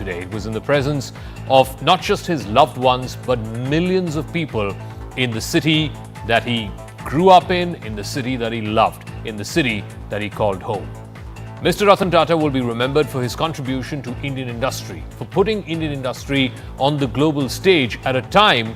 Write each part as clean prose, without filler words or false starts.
today. It was in the presence of not just his loved ones, but millions of people in the city that he grew up in the city that he loved, in the city that he called home. Mr. Ratan Tata will be remembered for his contribution to Indian industry, for putting Indian industry on the global stage at a time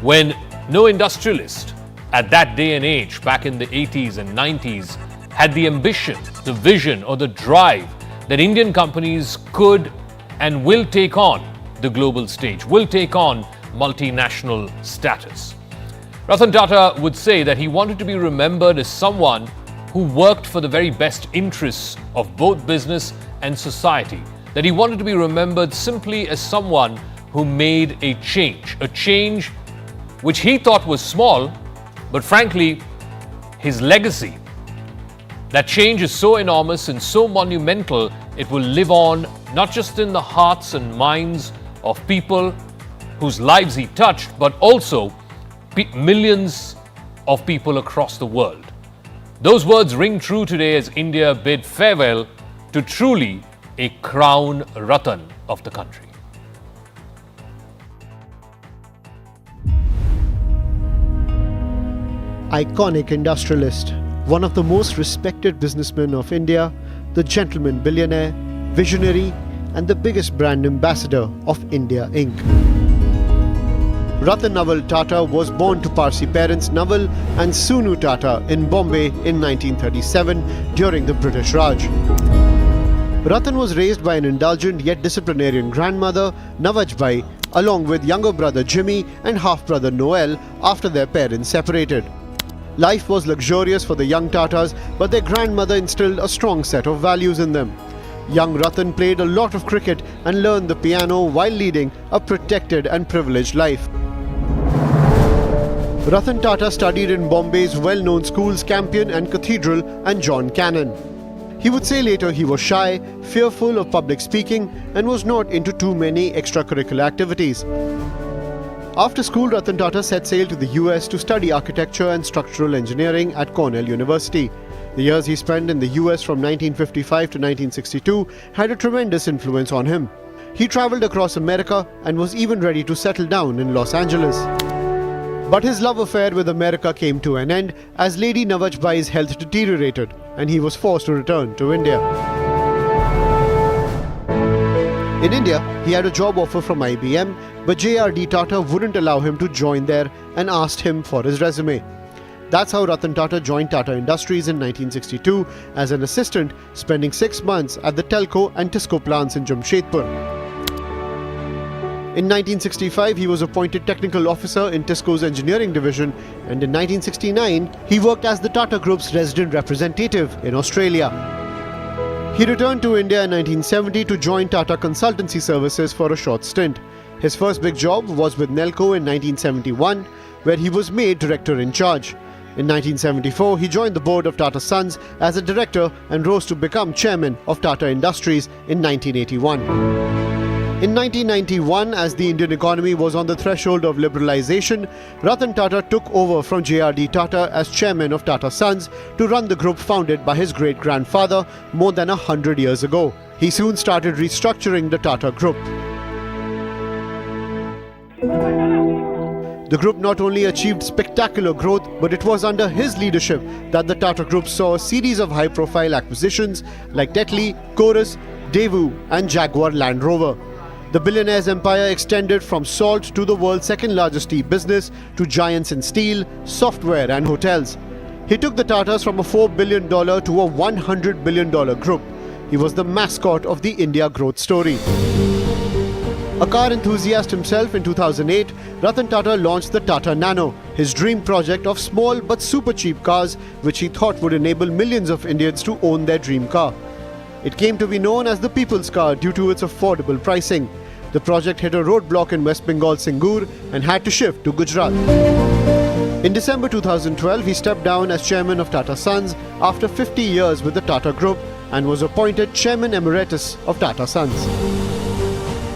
when no industrialist at that day and age, back in the 80s and 90s, had the ambition, the vision, or the drive that Indian companies could and will take on the global stage, will take on multinational status. Ratan Tata would say that he wanted to be remembered as someone who worked for the very best interests of both business and society, that he wanted to be remembered simply as someone who made a change which he thought was small, but frankly, his legacy, that change is so enormous and so monumental, it will live on not just in the hearts and minds of people whose lives he touched, but also millions of people across the world. Those words ring true today as India bid farewell to truly a crown Ratan of the country. Iconic industrialist, one of the most respected businessmen of India, the gentleman billionaire, visionary, and the biggest brand ambassador of India Inc. Ratan Tata was born to Parsi parents Naval and Sunu Tata in Bombay in 1937 during the British Raj. Ratan was raised by an indulgent yet disciplinarian grandmother, Navajbai, along with younger brother Jimmy and half-brother Noel after their parents separated. Life was luxurious for the young Tatas, but their grandmother instilled a strong set of values in them. Young Ratan played a lot of cricket and learned the piano while leading a protected and privileged life. Ratan Tata studied in Bombay's well-known schools Campion and Cathedral and John Cannon. He would say later he was shy, fearful of public speaking, and was not into too many extracurricular activities. After school, Ratan Tata set sail to the US to study architecture and structural engineering at Cornell University. The years he spent in the US from 1955 to 1962 had a tremendous influence on him. He traveled across America and was even ready to settle down in Los Angeles. But his love affair with America came to an end as Lady Navajbai's health deteriorated and he was forced to return to India. In India, he had a job offer from IBM, but JRD Tata wouldn't allow him to join there and asked him for his resume. That's how Ratan Tata joined Tata Industries in 1962 as an assistant, spending 6 months at the Telco and Tisco plants in Jamshedpur. In 1965, he was appointed technical officer in Tisco's engineering division, and in 1969, he worked as the Tata Group's resident representative in Australia. He returned to India in 1970 to join Tata Consultancy Services for a short stint. His first big job was with Nelco in 1971, where he was made director in charge. In 1974, he joined the board of Tata Sons as a director and rose to become chairman of Tata Industries in 1981. In 1991, as the Indian economy was on the threshold of liberalization, Ratan Tata took over from JRD Tata as chairman of Tata Sons to run the group founded by his great-grandfather more than 100 years ago. He soon started restructuring the Tata Group. The group not only achieved spectacular growth, but it was under his leadership that the Tata Group saw a series of high-profile acquisitions like Tetley, Chorus, Daewoo and Jaguar Land Rover. The billionaire's empire extended from salt to the world's second-largest tea business to giants in steel, software and hotels. He took the Tatas from a $4 billion to a $100 billion group. He was the mascot of the India growth story. A car enthusiast himself, in 2008, Ratan Tata launched the Tata Nano, his dream project of small but super cheap cars which he thought would enable millions of Indians to own their dream car. It came to be known as the People's Car due to its affordable pricing. The project hit a roadblock in West Bengal's Singur and had to shift to Gujarat. In December 2012, he stepped down as chairman of Tata Sons after 50 years with the Tata Group and was appointed chairman emeritus of Tata Sons.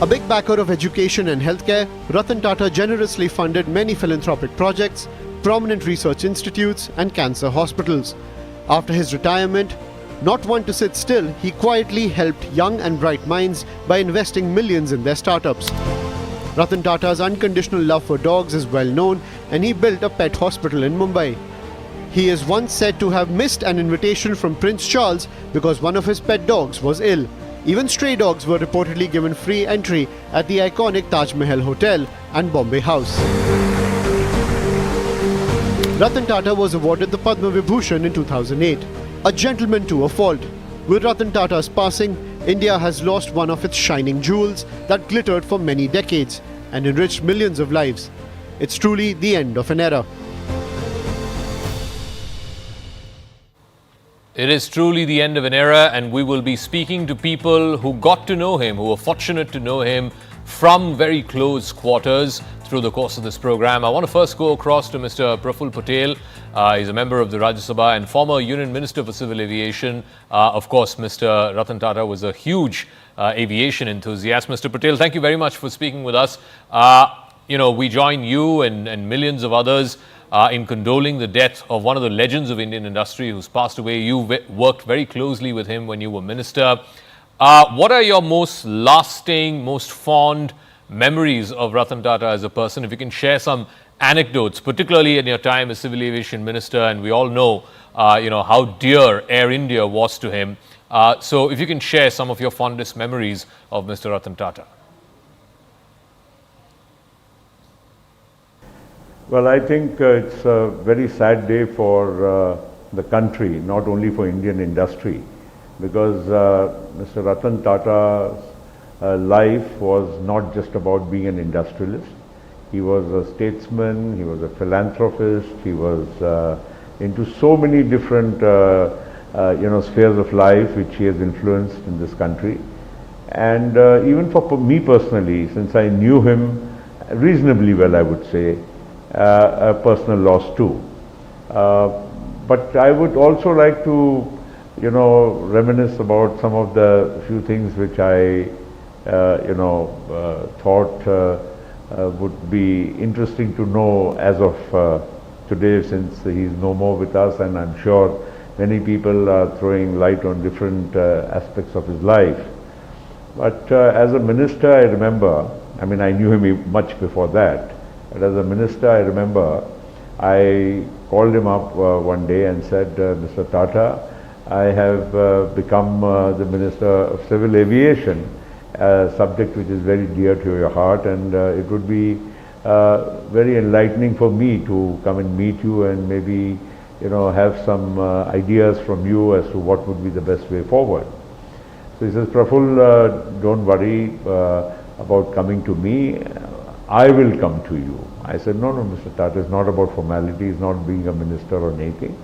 A big backer of education and healthcare, Ratan Tata generously funded many philanthropic projects, prominent research institutes and cancer hospitals. After his retirement, Not one to sit still, he quietly helped young and bright minds by investing millions in their startups. Ratan Tata's unconditional love for dogs is well known, and he built a pet hospital in Mumbai. He is once said to have missed an invitation from Prince Charles because one of his pet dogs was ill. Even stray dogs were reportedly given free entry at the iconic Taj Mahal Hotel and Bombay House. Ratan Tata was awarded the Padma Vibhushan in 2008, a gentleman to a fault. With Ratan Tata's passing, India has lost one of its shining jewels that glittered for many decades and enriched millions of lives. It's truly the end of an era. It is truly the end of an era, and we will be speaking to people who got to know him, who were fortunate to know him from very close quarters through the course of this program. I want to first go across to Mr. Praful Patel. He's a member of the Rajya Sabha and former Union Minister for Civil Aviation. Of course, Mr. Ratan Tata was a huge aviation enthusiast. Mr. Patel, thank you very much for speaking with us. We join you and millions of others in condoling the death of one of the legends of Indian industry who's passed away. You worked very closely with him when you were minister. What are your most lasting, most fond memories of Ratan Tata as a person? If you can share some anecdotes, particularly in your time as Civil Aviation Minister, and we all know, how dear Air India was to him. So if you can share some of your fondest memories of Mr. Ratan Tata. Well, I think it's a very sad day for the country, not only for Indian industry, because Mr. Ratan Tata's life was not just about being an industrialist. He was a statesman, he was a philanthropist, he was into so many different spheres of life which he has influenced in this country. And even for me personally, since I knew him reasonably well, I would say, a personal loss too. But I would also like to, reminisce about some of the few things which I, thought would be interesting to know as of today, since he's no more with us, and I'm sure many people are throwing light on different aspects of his life. But as a minister, I remember, I knew him much before that, but as a minister, I remember I called him up one day and said, Mr. Tata, I have become the Minister of Civil Aviation, a subject which is very dear to your heart, and it would be very enlightening for me to come and meet you and maybe have some ideas from you as to what would be the best way forward. So he says, Praful, don't worry about coming to me, I will come to you. I said, no, Mr. Tata, it's not about formality, it's not being a minister or anything.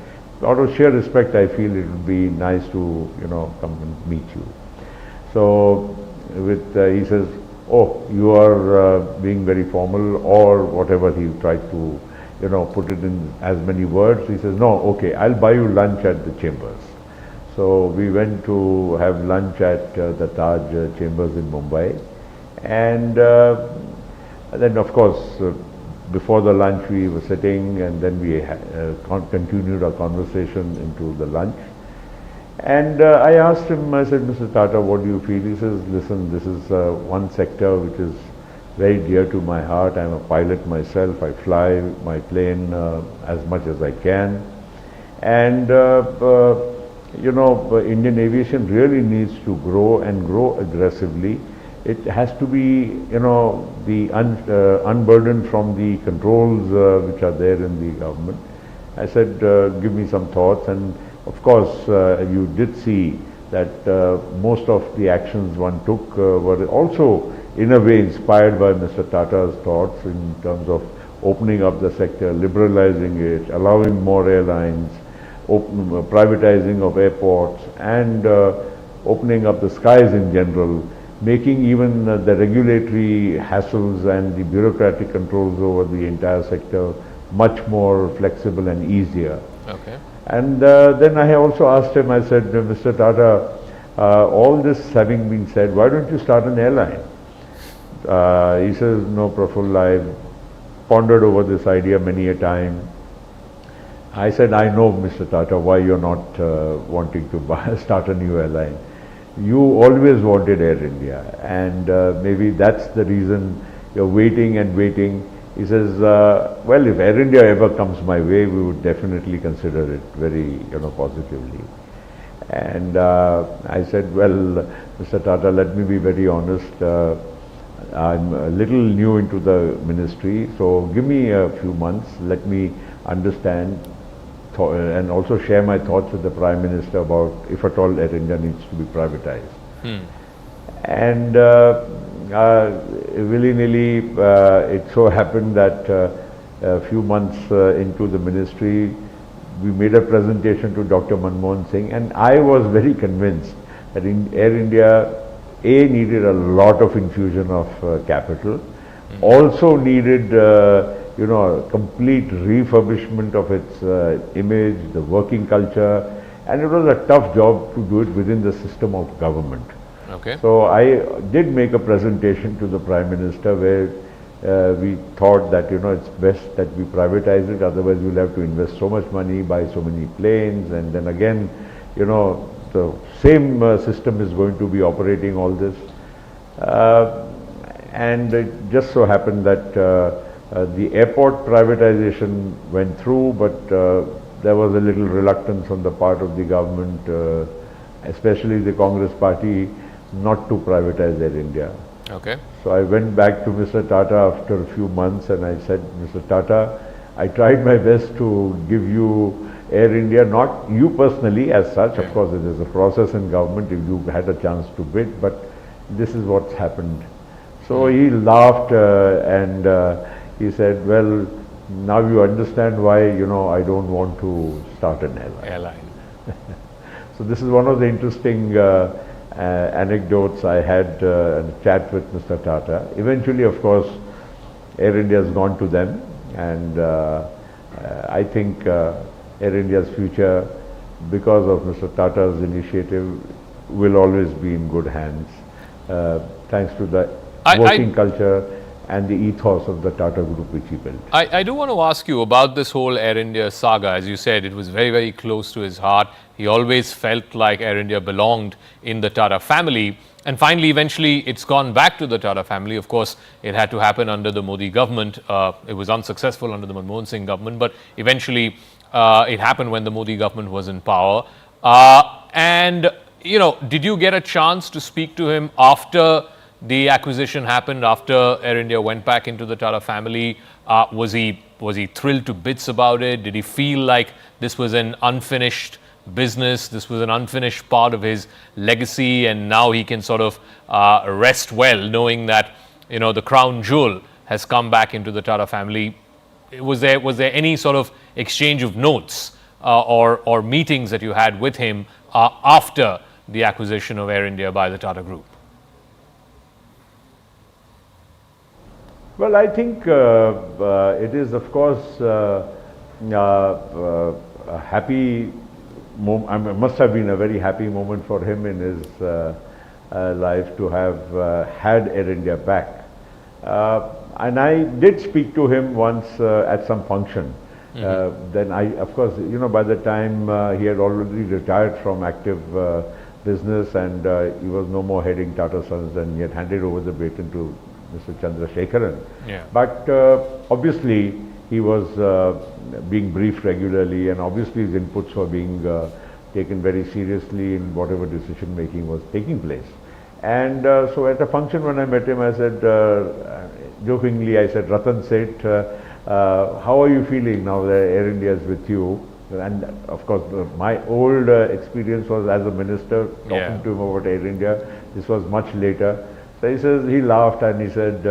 Out of sheer respect, I feel it would be nice to, come and meet you. So he says, oh, you are being very formal, or whatever he tried to, put it in as many words. He says, no, okay, I'll buy you lunch at the Chambers. So we went to have lunch at the Taj Chambers in Mumbai. And then, of course, before the lunch we were sitting, and then we continued our conversation into the lunch. And I asked him, I said, Mr. Tata, what do you feel? He says, listen, this is one sector which is very dear to my heart. I'm a pilot myself. I fly my plane as much as I can. And, Indian aviation really needs to grow and grow aggressively. It has to be, unburdened from the controls which are there in the government. I said, give me some thoughts, and of course, you did see that most of the actions one took were also, in a way, inspired by Mr. Tata's thoughts in terms of opening up the sector, liberalizing it, allowing more airlines, privatizing of airports, and opening up the skies in general, making even the regulatory hassles and the bureaucratic controls over the entire sector much more flexible and easier. Okay. And then I also asked him, I said, Mr. Tata, all this having been said, why don't you start an airline? He says, no, Praful, I've pondered over this idea many a time. I said, I know, Mr. Tata, why you're not wanting to start a new airline. You always wanted Air India, and maybe that's the reason you're waiting and waiting. He says, well, if Air India ever comes my way, we would definitely consider it very, positively. And I said, well, Mr. Tata, let me be very honest. I'm a little new into the ministry, so give me a few months. Let me understand and also share my thoughts with the Prime Minister about if at all Air India needs to be privatized. And willy-nilly, it so happened that a few months into the ministry, we made a presentation to Dr. Manmohan Singh, and I was very convinced that Air India needed a lot of infusion of capital, also needed a complete refurbishment of its image, the working culture, and it was a tough job to do it within the system of government. Okay. So I did make a presentation to the Prime Minister where we thought that it's best that we privatize it, otherwise we'll have to invest so much money, buy so many planes, and then again, the same system is going to be operating all this. And it just so happened that the airport privatization went through, but there was a little reluctance on the part of the government, especially the Congress party, not to privatize Air India. Okay. So I went back to Mr. Tata after a few months and I said, Mr. Tata, I tried my best to give you Air India, not you personally as such, of course it is a process in government if you had a chance to bid, but this is what's happened. So he laughed and he said, well, now you understand why, I don't want to start an airline. So this is one of the interesting anecdotes I had a chat with Mr. Tata. Eventually, of course, Air India has gone to them, and I think Air India's future, because of Mr. Tata's initiative, will always be in good hands, thanks to the working culture and the ethos of the Tata Group which he built. I do want to ask you about this whole Air India saga. As you said, it was very, very close to his heart. He always felt like Air India belonged in the Tata family. And finally, eventually, it's gone back to the Tata family. Of course, it had to happen under the Modi government. It was unsuccessful under the Manmohan Singh government, but eventually it happened when the Modi government was in power. Did you get a chance to speak to him after the acquisition happened, after Air India went back into the Tata family? Was he thrilled to bits about it? Did he feel like this was an unfinished business, this was an unfinished part of his legacy, and now he can sort of rest well knowing that the crown jewel has come back into the Tata family? Was there any sort of exchange of notes or meetings that you had with him after the acquisition of Air India by the Tata Group? Well, I think it is, of course, a happy moment. It must have been a very happy moment for him in his life to have had Air India back. And I did speak to him once at some function. Then of course, by the time he had already retired from active business, and he was no more heading Tata Sons, and he had handed over the baton to Mr. Chandrasekaran. But obviously he was being briefed regularly, and obviously his inputs were being taken very seriously in whatever decision making was taking place. And so at a function when I met him, I said, jokingly, I said, Ratan said, how are you feeling now that Air India is with you? And of course, my old experience was as a minister talking to him about Air India. This was much later. So he says, he laughed and he said,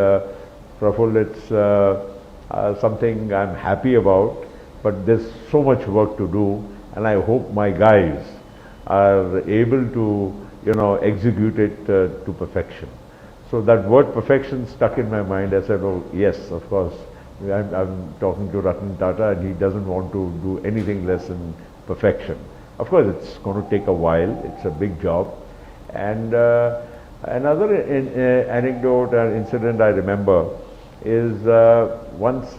Praful, it's something I'm happy about, but there's so much work to do, and I hope my guys are able to, execute it to perfection. So that word perfection stuck in my mind. I said, oh yes, of course, I'm talking to Ratan Tata, and he doesn't want to do anything less than perfection. Of course, it's going to take a while. It's a big job. And another anecdote or incident I remember is once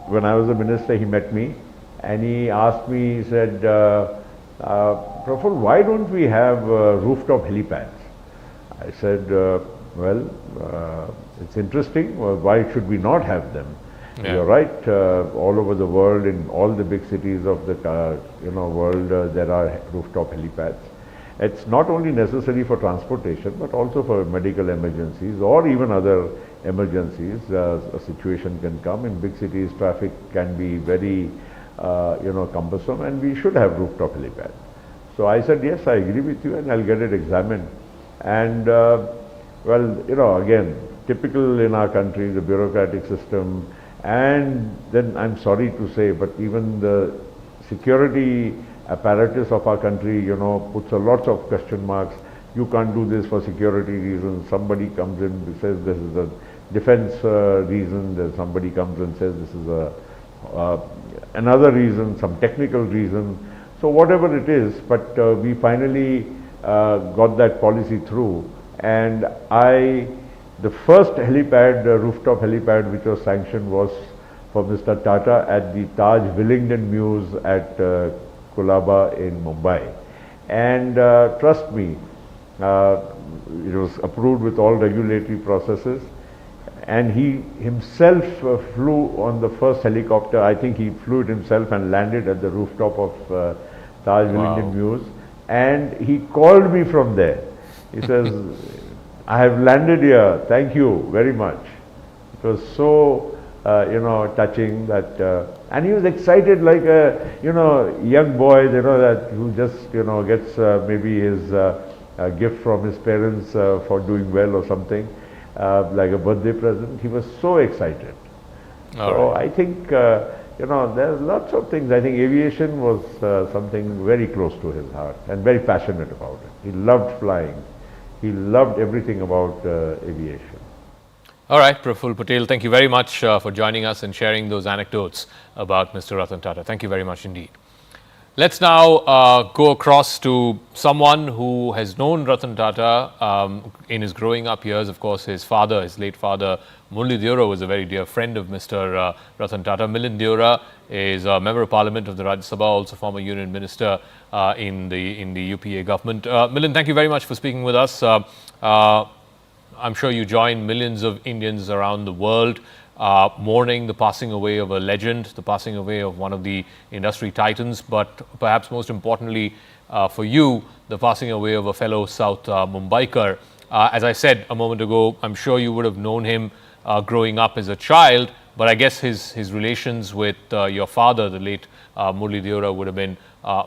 when I was a minister, he met me, and he asked me, he said, Praful, why don't we have rooftop helipads? I said, it's interesting. Why should we not have them? Yeah. You're right. All over the world, in all the big cities of the world, there are rooftop helipads. It's not only necessary for transportation, but also for medical emergencies or even other emergencies. A situation can come in big cities. Traffic can be very, cumbersome, and we should have rooftop helipads. So I said, yes, I agree with you, and I'll get it examined. And again, typical in our country, the bureaucratic system, and then I'm sorry to say, but even the security apparatus of our country, puts a lot of question marks. You can't do this for security reasons. Somebody comes in and says this is a defense reason. Then somebody comes and says this is another reason, some technical reason. So whatever it is, but we finally got that policy through, and the first helipad, rooftop helipad which was sanctioned was for Mr. Tata at the Taj Willingdon Mews at Colaba in Mumbai. And trust me, it was approved with all regulatory processes, and he himself flew on the first helicopter. I think he flew it himself and landed at the rooftop of Taj Willingdon Mews, and he called me from there. He says, I have landed here, thank you very much. It was so, touching that, and he was excited like a, young boy, that who just, gets maybe his gift from his parents for doing well or something, like a birthday present. He was so excited. I think, there's lots of things. I think aviation was something very close to his heart and very passionate about it. He loved flying. He loved everything about aviation. All right, Praful Patel, thank you very much for joining us and sharing those anecdotes about Mr. Ratan Tata. Thank you very much indeed. Let's now go across to someone who has known Ratan Tata in his growing up years. Of course, his father, his late father, Murli Deora, was a very dear friend of Mr. Ratan Tata. Milind Deora is a member of parliament of the Rajya Sabha, also former union minister in the UPA government. Milind, thank you very much for speaking with us. I'm sure you join millions of Indians around the world mourning the passing away of a legend, the passing away of one of the industry titans, but perhaps most importantly for you, the passing away of a fellow South Mumbaikar. As I said a moment ago, I'm sure you would have known him growing up as a child, but I guess his relations with your father, the late Murli Deora, would have been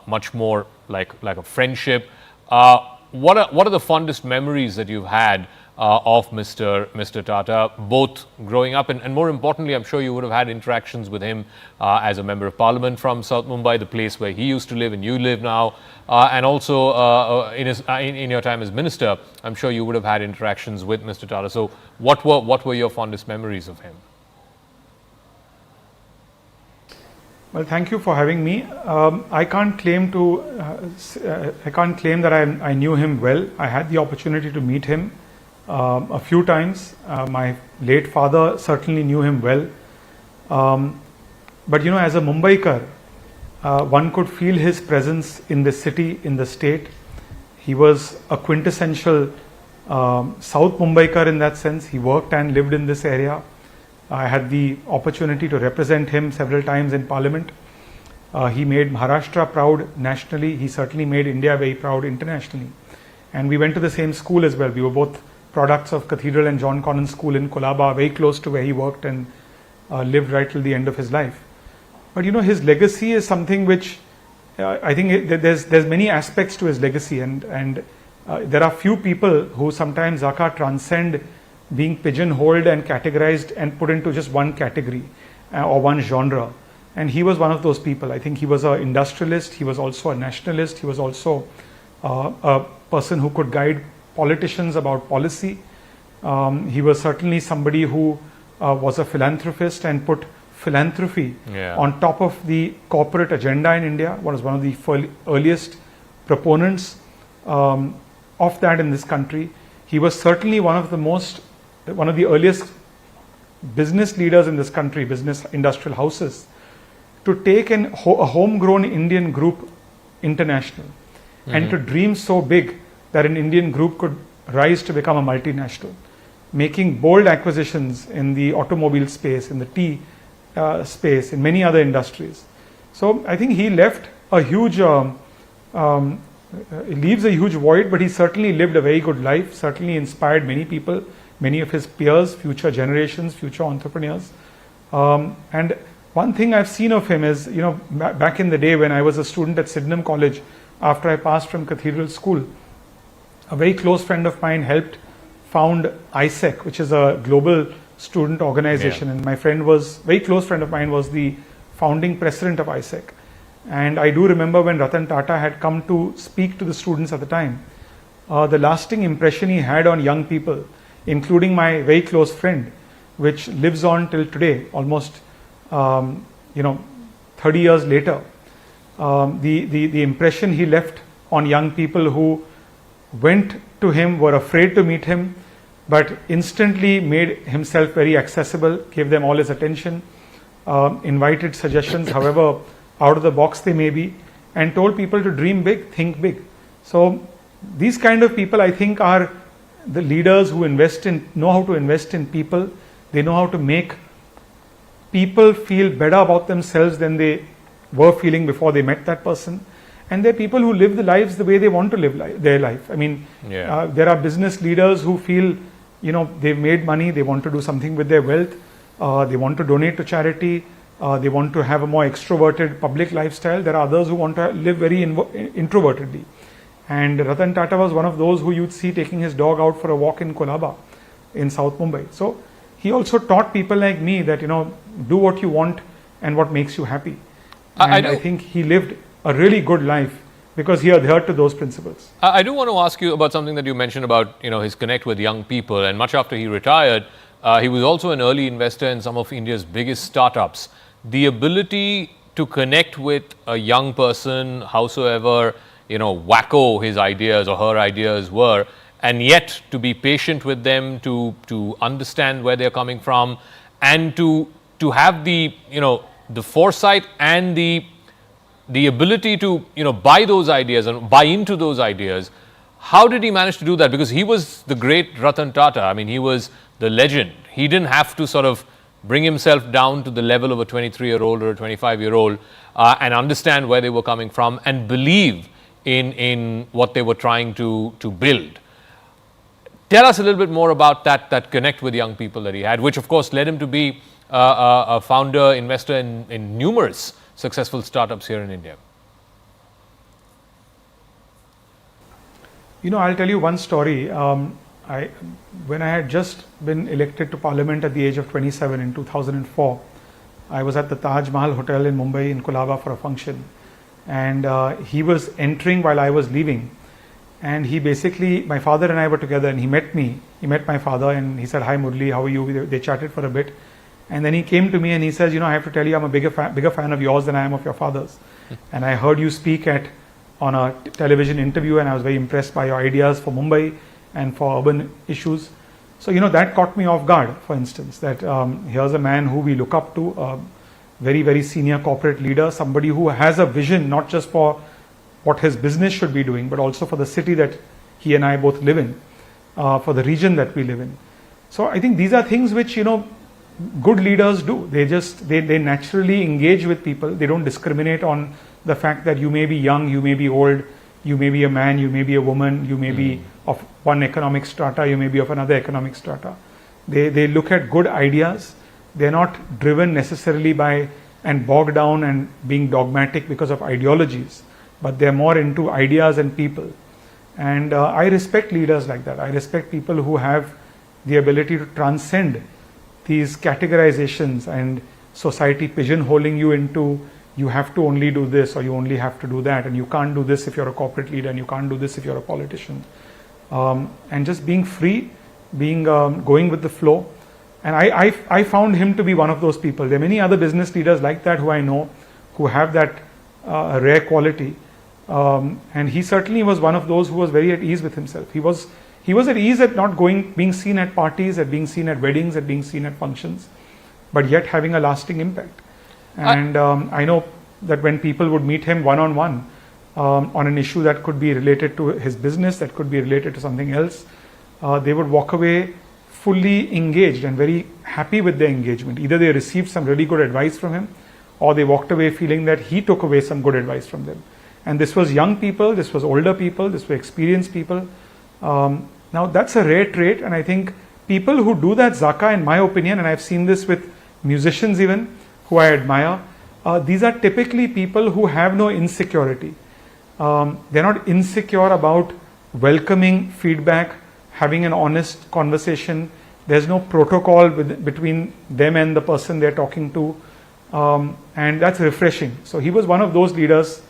much more like a friendship. What are the fondest memories that you've had of Mr. Tata, both growing up and more importantly, I'm sure you would have had interactions with him as a member of parliament from South Mumbai, the place where he used to live and you live now, and also in your time as minister, I'm sure you would have had interactions with Mr. Tata. So what were your fondest memories of him? Well, thank you for having me. I can't claim that I knew him well. I had the opportunity to meet him a few times. My late father certainly knew him well. But as a Mumbaikar, one could feel his presence in the city, in the state. He was a quintessential South Mumbaikar in that sense. He worked and lived in this area. I had the opportunity to represent him several times in parliament. He made Maharashtra proud nationally. He certainly made India very proud internationally. And we went to the same school as well. We were both products of Cathedral and John Connon School in Colaba, very close to where he worked and lived right till the end of his life. But his legacy is something which I think there's many aspects to his legacy, and there are few people who sometimes transcend being pigeonholed and categorized and put into just one category or one genre. And he was one of those people. I think he was an industrialist, he was also a nationalist, he was also a person who could guide politicians about policy. He was certainly somebody who was a philanthropist and put philanthropy on top of the corporate agenda in India. Was one of the earliest proponents of that in this country. He was certainly one of the earliest business leaders in this country, business industrial houses, to take a homegrown Indian group international and to dream so big that an Indian group could rise to become a multinational, making bold acquisitions in the automobile space, in the tea space, in many other industries. So I think he left a huge, leaves a huge void, but he certainly lived a very good life, certainly inspired many people, many of his peers, future generations, future entrepreneurs. And one thing I've seen of him is, back in the day when I was a student at Sydenham College, after I passed from Cathedral School, a very close friend of mine helped found ISEC, which is a global student organization. And my very close friend of mine was the founding president of ISEC. And I do remember when Ratan Tata had come to speak to the students at the time, the lasting impression he had on young people, including my very close friend, which lives on till today, almost 30 years later. The impression he left on young people who went to him, were afraid to meet him, but instantly made himself very accessible, gave them all his attention, invited suggestions, however out of the box they may be, and told people to dream big, think big. So these kind of people, I think, are the leaders who know how to invest in people. They know how to make people feel better about themselves than they were feeling before they met that person. And they're people who live the lives the way they want to live their life. I mean, there are business leaders who feel, they've made money, they want to do something with their wealth, they want to donate to charity, they want to have a more extroverted public lifestyle. There are others who want to live very introvertedly. And Ratan Tata was one of those who you'd see taking his dog out for a walk in Kolaba in South Mumbai. So he also taught people like me that, do what you want and what makes you happy. And I think he lived a really good life because he adhered to those principles. I do want to ask you about something that you mentioned about his connect with young people, and much after he retired, he was also an early investor in some of India's biggest startups. The ability to connect with a young person, howsoever wacko his ideas or her ideas were, and yet to be patient with them, to understand where they're coming from, and to have the the foresight and the ability to buy those ideas and buy into those ideas. How did he manage to do that? Because he was the great Ratan Tata. I mean, he was the legend. He didn't have to sort of bring himself down to the level of a 23-year-old or a 25-year-old and understand where they were coming from and believe in what they were trying to build. Tell us a little bit more about that connect with young people that he had, which of course led him to be a founder, investor in numerous successful startups here in India. I'll tell you one story. When I had just been elected to Parliament at the age of 27 in 2004, I was at the Taj Mahal Hotel in Mumbai in Colaba for a function, and he was entering while I was leaving, and he basically, my father and I were together, and he met my father, and he said, "Hi Murli, how are you?" They chatted for a bit, and then he came to me and he says, "I have to tell you, I'm a bigger fan of yours than I am of your father's, and I heard you speak on a television interview, and I was very impressed by your ideas for Mumbai and for urban issues." So that caught me off guard, for instance, that here's a man who we look up to, a very, very senior corporate leader, somebody who has a vision not just for what his business should be doing, but also for the city that he and I both live in, for the region that we live in. So I think these are things which good leaders do. They naturally engage with people. They don't discriminate on the fact that you may be young, you may be old, you may be a man, you may be a woman, you may be of one economic strata, you may be of another economic strata. They look at good ideas. They're not driven necessarily by and bogged down and being dogmatic because of ideologies, but they're more into ideas and people. And I respect leaders like that. I respect people who have the ability to transcend these categorizations and society pigeonholing you into, you have to only do this or you only have to do that, and you can't do this if you're a corporate leader and you can't do this if you're a politician. And just being free, going with the flow. And I found him to be one of those people. There are many other business leaders like that who I know who have that rare quality. And he certainly was one of those who was very at ease with himself. He was at ease at not being seen at parties, at being seen at weddings, at being seen at functions, but yet having a lasting impact. And I know that when people would meet him one-on-one on an issue that could be related to his business, that could be related to something else, they would walk away fully engaged and very happy with their engagement. Either they received some really good advice from him, or they walked away feeling that he took away some good advice from them. And this was young people, this was older people, this were experienced people. Now that's a rare trait, and I think people who do that Zaka, in my opinion, and I've seen this with musicians even, who I admire, these are typically people who have no insecurity. They're not insecure about welcoming feedback, having an honest conversation. There's no protocol between them and the person they're talking to, and that's refreshing. So he was one of those leaders,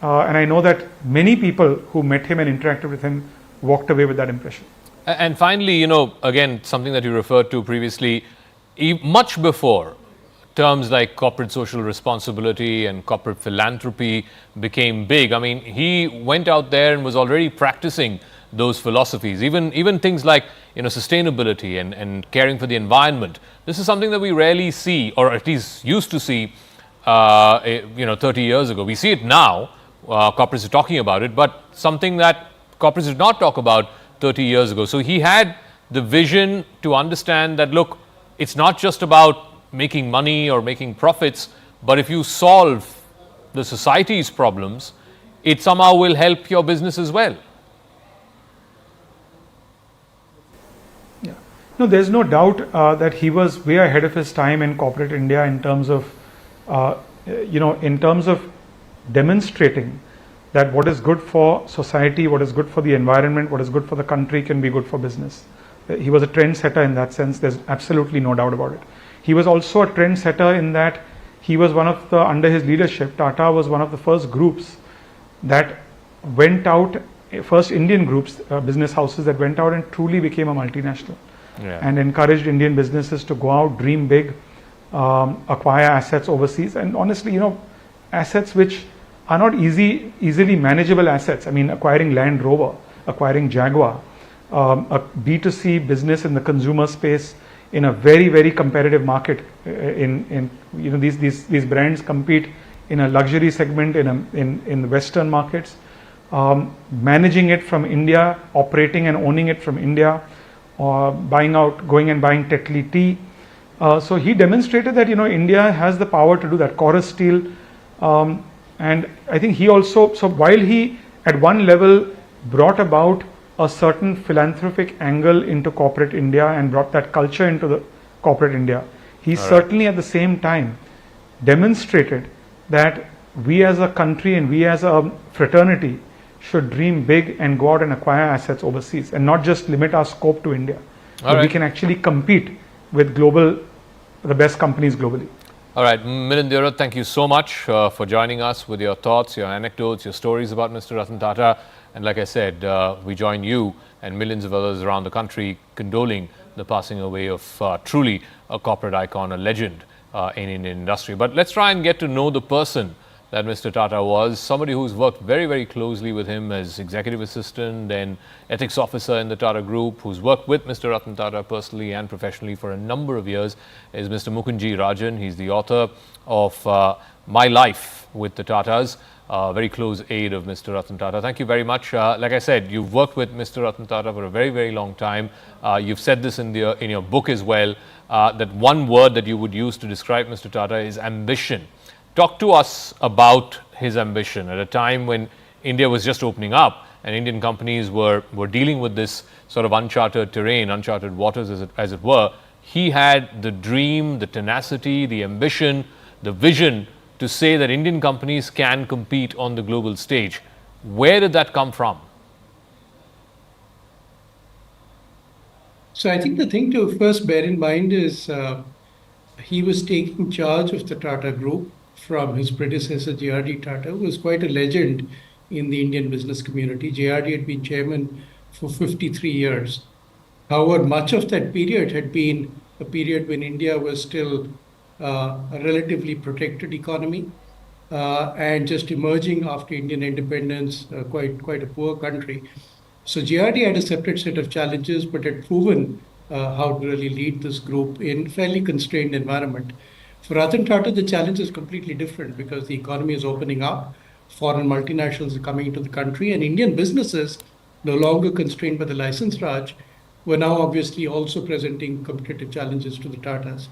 and I know that many people who met him and interacted with him walked away with that impression. And finally, again, something that you referred to previously, much before terms like corporate social responsibility and corporate philanthropy became big. I mean, he went out there and was already practicing those philosophies, even things like sustainability and caring for the environment. This is something that we rarely see, or at least used to see 30 years ago. We see it now, corporates are talking about it, but something that corporates did not talk about 30 years ago. So he had the vision to understand that, look, it's not just about making money or making profits, but if you solve the society's problems, it somehow will help your business as well. Yeah. No, there's no doubt that he was way ahead of his time in corporate India in terms of, demonstrating that what is good for society, what is good for the environment, what is good for the country can be good for business. He was a trendsetter in that sense. There's absolutely no doubt about it. He was also a trendsetter in that he was under his leadership, Tata was one of the first groups that went out, first Indian groups, business houses that went out and truly became a multinational, and encouraged Indian businesses to go out, dream big, acquire assets overseas, and honestly, assets which are not easily manageable assets. I mean, acquiring Land Rover, acquiring Jaguar, a B2C business in the consumer space in a very, very competitive market. These brands compete in a luxury segment in the Western markets. Managing it from India, operating and owning it from India, going and buying Tetley tea. So he demonstrated that India has the power to do that. Chorus Steel. And I think he also, so while he at one level brought about a certain philanthropic angle into corporate India and brought that culture into the corporate India, he certainly at the same time demonstrated that we as a country and we as a fraternity should dream big and go out and acquire assets overseas and not just limit our scope to India. We can actually compete with the best companies globally. All right, Milind, thank you so much for joining us with your thoughts, your anecdotes, your stories about Mr. Ratan Tata. And like I said, we join you and millions of others around the country condoling the passing away of truly a corporate icon, a legend in Indian industry. But let's try and get to know the person that Mr. Tata was, somebody who's worked very, very closely with him as executive assistant, then ethics officer in the Tata Group, who's worked with Mr. Ratan Tata personally and professionally for a number of years, is Mr. Mukunji Rajan. He's the author of My Life with the Tatas, very close aide of Mr. Ratan Tata. Thank you very much. Like I said, you've worked with Mr. Ratan Tata for a very, very long time. You've said this in your book as well, that one word that you would use to describe Mr. Tata is ambition. Talk to us about his ambition at a time when India was just opening up and Indian companies were dealing with this sort of uncharted terrain, uncharted waters as it were. He had the dream, the tenacity, the ambition, the vision to say that Indian companies can compete on the global stage. Where did that come from? So I think the thing to first bear in mind is he was taking charge of the Tata Group from his predecessor JRD Tata, who was quite a legend in the Indian business community. JRD had been chairman for 53 years. However, much of that period had been a period when India was still a relatively protected economy and just emerging after Indian independence, quite a poor country. So JRD had a separate set of challenges, but had proven how to really lead this group in fairly constrained environment. For Ratan Tata, the challenge is completely different because the economy is opening up, foreign multinationals are coming into the country, and Indian businesses, no longer constrained by the license Raj, were now obviously also presenting competitive challenges to the Tatas.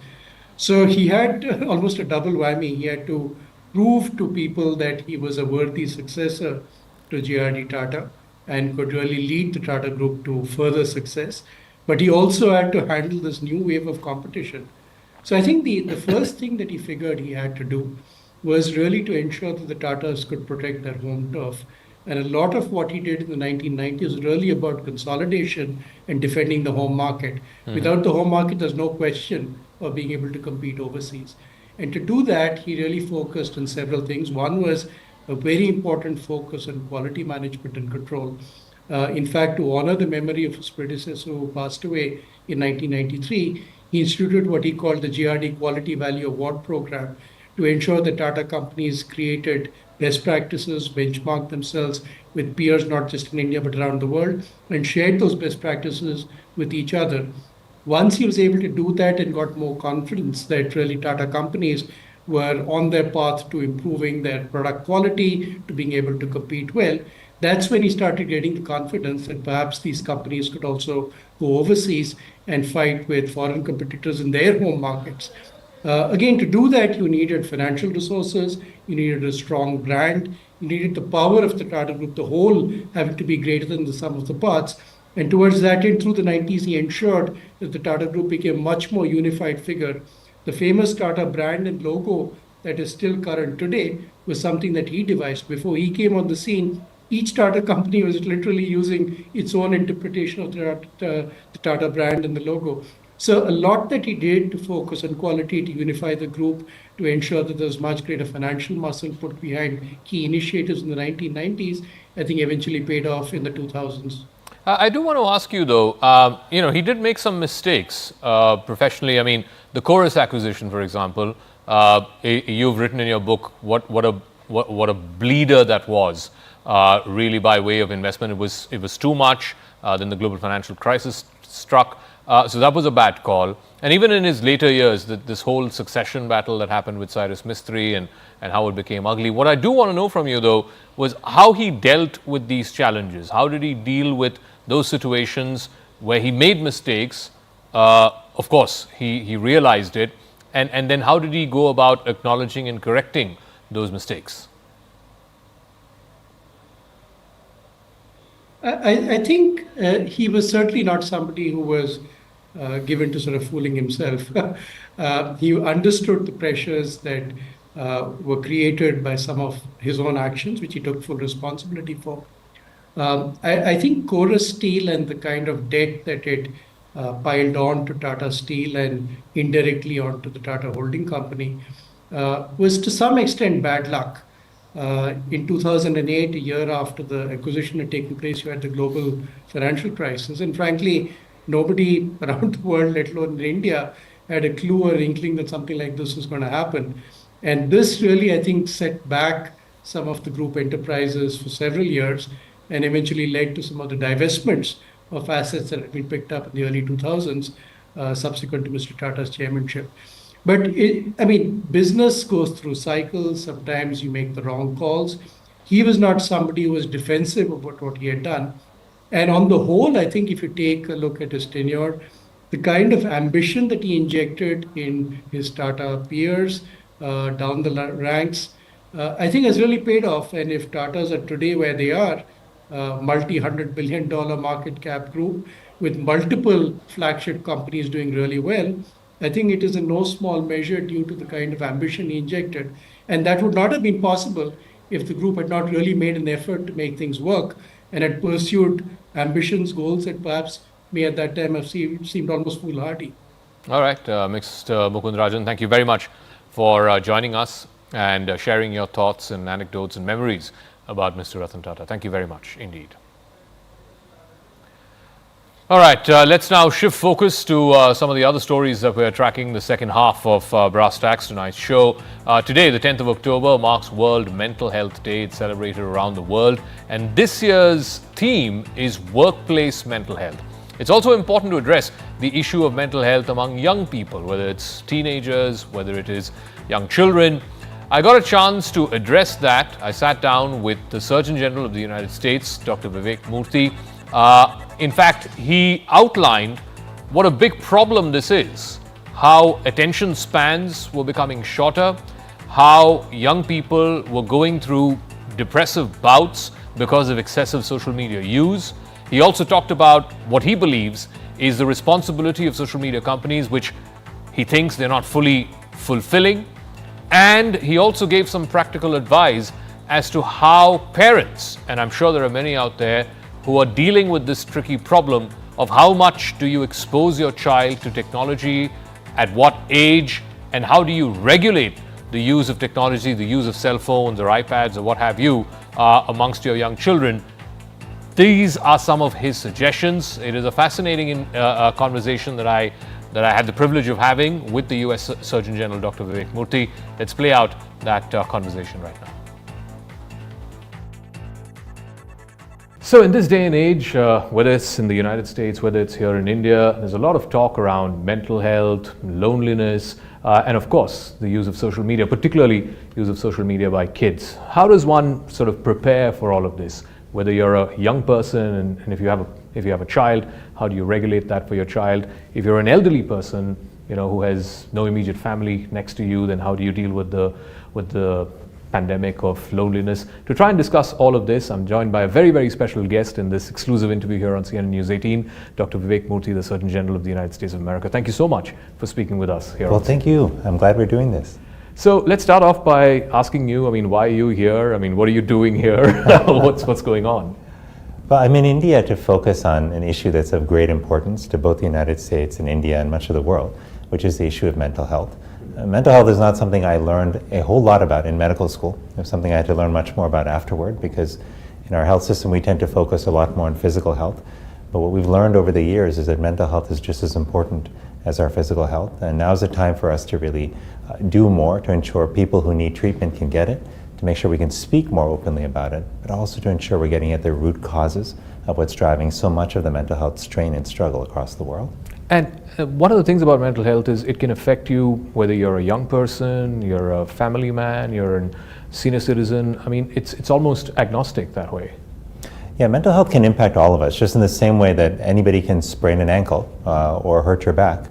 So he had almost a double whammy. He had to prove to people that he was a worthy successor to JRD Tata and could really lead the Tata Group to further success. But he also had to handle this new wave of competition. So I think the first thing that he figured he had to do was really to ensure that the Tatas could protect their home turf. And a lot of what he did in the 1990s was really about consolidation and defending the home market. Without the home market, there's no question of being able to compete overseas. And to do that, he really focused on several things. One was a very important focus on quality management and control. In fact, to honor the memory of his predecessor who passed away in 1993, he instituted what he called the GRD Quality Value Award Program to ensure that Tata companies created best practices, benchmarked themselves with peers not just in India but around the world, and shared those best practices with each other. Once he was able to do that and got more confidence that really Tata companies were on their path to improving their product quality, to being able to compete well, that's when he started getting the confidence that perhaps these companies could also go overseas and fight with foreign competitors in their home markets. Again, to do that, you needed financial resources, you needed a strong brand, you needed the power of the Tata Group, the whole having to be greater than the sum of the parts. And towards that end, through the 90s, he ensured that the Tata Group became a much more unified figure. The famous Tata brand and logo that is still current today was something that he devised. Before he came on the scene, each Tata company was literally using its own interpretation of the Tata brand and the logo. So a lot that he did to focus on quality, to unify the group, to ensure that there's much greater financial muscle put behind key initiatives in the 1990s, I think eventually paid off in the 2000s. I do want to ask you though, he did make some mistakes professionally. I mean, the Chorus acquisition, for example, you've written in your book what a bleeder that was. Really, by way of investment, it was too much. Then the global financial crisis struck. So that was a bad call. And even in his later years, this whole succession battle that happened with Cyrus Mistry and how it became ugly. What I do want to know from you, though, was how he dealt with these challenges. How did he deal with those situations where he made mistakes? Of course, he realized it. And then how did he go about acknowledging and correcting those mistakes? I think he was certainly not somebody who was given to sort of fooling himself. He understood the pressures that were created by some of his own actions, which he took full responsibility for. I think Chorus Steel and the kind of debt that it piled on to Tata Steel and indirectly onto the Tata Holding Company was to some extent bad luck. In 2008, a year after the acquisition had taken place, you had the global financial crisis. And frankly, nobody around the world, let alone in India, had a clue or inkling that something like this was going to happen. And this really, I think, set back some of the group enterprises for several years and eventually led to some of the divestments of assets that had been picked up in the early 2000s, subsequent to Mr. Tata's chairmanship. But business goes through cycles. Sometimes you make the wrong calls. He was not somebody who was defensive about what he had done. And on the whole, I think if you take a look at his tenure, the kind of ambition that he injected in his Tata peers down the ranks, I think has really paid off. And if Tatas are today where they are, multi-$100 billion market cap group with multiple flagship companies doing really well, I think it is in no small measure due to the kind of ambition he injected. And that would not have been possible if the group had not really made an effort to make things work and had pursued ambitions, goals that perhaps may at that time have seemed almost foolhardy. All right, Mr. Mukund, thank you very much for joining us and sharing your thoughts and anecdotes and memories about Mr. Ratan Tata. Thank you very much indeed. All right, let's now shift focus to some of the other stories that we're tracking the second half of Brass Tacks tonight's show. Today, the 10th of October, marks World Mental Health Day. It's celebrated around the world. And this year's theme is workplace mental health. it's also important to address the issue of mental health among young people, whether it's teenagers, whether it is young children. I got a chance to address that. I sat down with the Surgeon General of the United States, Dr. Vivek Murthy. In fact, he outlined what a big problem this is, how attention spans were becoming shorter, how young people were going through depressive bouts because of excessive social media use. He also talked about what he believes is the responsibility of social media companies, which he thinks they're not fully fulfilling. And he also gave some practical advice as to how parents, and I'm sure there are many out there who are dealing with this tricky problem of how much do you expose your child to technology, at what age, and how do you regulate the use of technology, the use of cell phones or iPads or what have you amongst your young children. These are some of his suggestions. It is a fascinating conversation that I had the privilege of having with the US Surgeon General, Dr. Vivek Murthy. Let's play out that conversation right now. So in this day and age, whether it's in the United States, whether it's here in India, there's a lot of talk around mental health, loneliness, and of course, the use of social media, particularly use of social media by kids. How does one sort of prepare for all of this? Whether you're a young person and if you have a child, how do you regulate that for your child? If you're an elderly person, who has no immediate family next to you, then how do you deal with the pandemic of loneliness? To try and discuss all of this, I'm joined by a very, very special guest in this exclusive interview here on CNN News 18, Dr. Vivek Murthy, the Surgeon General of the United States of America. Thank you so much for speaking with us here. Well, thank you. I'm glad we're doing this. So let's start off by asking you, why are you here? What are you doing here? What's going on? Well, I'm in India to focus on an issue that's of great importance to both the United States and India and much of the world, which is the issue of mental health. Mental health is not something I learned a whole lot about in medical school. It was something I had to learn much more about afterward, because in our health system we tend to focus a lot more on physical health. But what we've learned over the years is that mental health is just as important as our physical health. And now's the time for us to really do more to ensure people who need treatment can get it, to make sure we can speak more openly about it, but also to ensure we're getting at the root causes of what's driving so much of the mental health strain and struggle across the world. And one of the things about mental health is it can affect you whether you're a young person, you're a family man, you're a senior citizen. It's almost agnostic that way. Yeah, mental health can impact all of us, just in the same way that anybody can sprain an ankle or hurt your back.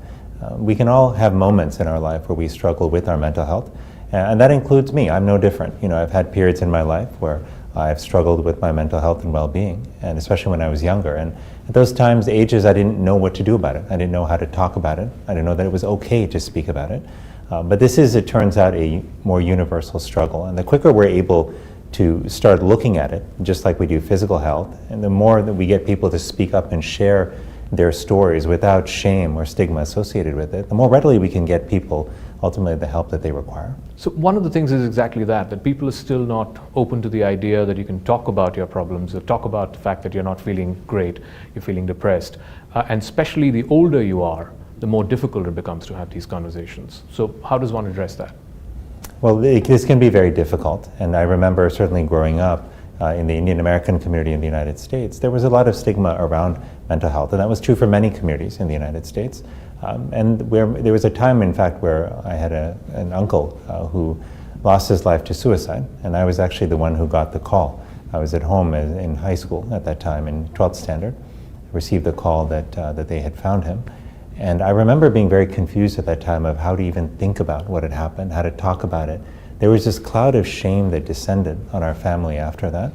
We can all have moments in our life where we struggle with our mental health, and that includes me. I'm no different. I've had periods in my life where I've struggled with my mental health and well-being, and especially when I was younger. And at those times, ages, I didn't know what to do about it. I didn't know how to talk about it. I didn't know that it was okay to speak about it. But this is, it turns out, a more universal struggle. And the quicker we're able to start looking at it, just like we do physical health, and the more that we get people to speak up and share their stories without shame or stigma associated with it, the more readily we can get people ultimately the help that they require. So one of the things is exactly that people are still not open to the idea that you can talk about your problems, or talk about the fact that you're not feeling great, you're feeling depressed. And especially the older you are, the more difficult it becomes to have these conversations. So how does one address that? Well, this can be very difficult. And I remember certainly growing up in the Indian American community in the United States, there was a lot of stigma around mental health. And that was true for many communities in the United States. And there was a time, in fact, where I had an uncle who lost his life to suicide, and I was actually the one who got the call. I was at home in high school at that time, in 12th standard, received the call that they had found him. And I remember being very confused at that time of how to even think about what had happened, how to talk about it. There was this cloud of shame that descended on our family after that,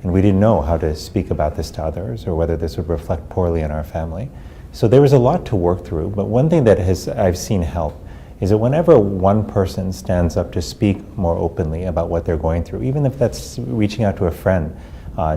and we didn't know how to speak about this to others or whether this would reflect poorly on our family. So there was a lot to work through, but one thing that I've seen help is that whenever one person stands up to speak more openly about what they're going through, even if that's reaching out to a friend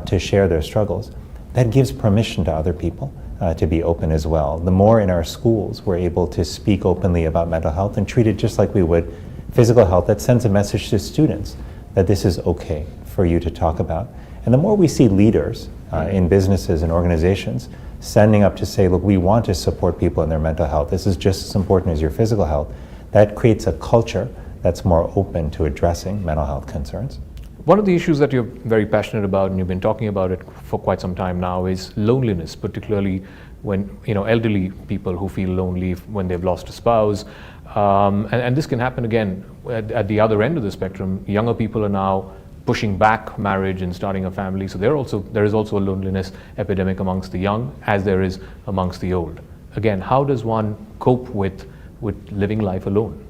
to share their struggles, that gives permission to other people to be open as well. The more in our schools we're able to speak openly about mental health and treat it just like we would physical health, that sends a message to students that this is okay for you to talk about. And the more we see leaders in businesses and organizations standing up to say, look, we want to support people in their mental health. This is just as important as your physical health. That creates a culture that's more open to addressing mental health concerns. One of the issues that you're very passionate about, and you've been talking about it for quite some time now, is loneliness, particularly when elderly people who feel lonely when they've lost a spouse, and this can happen again at the other end of the spectrum. Younger people are now pushing back marriage and starting a family, so there is also a loneliness epidemic amongst the young as there is amongst the old. Again, how does one cope with living life alone?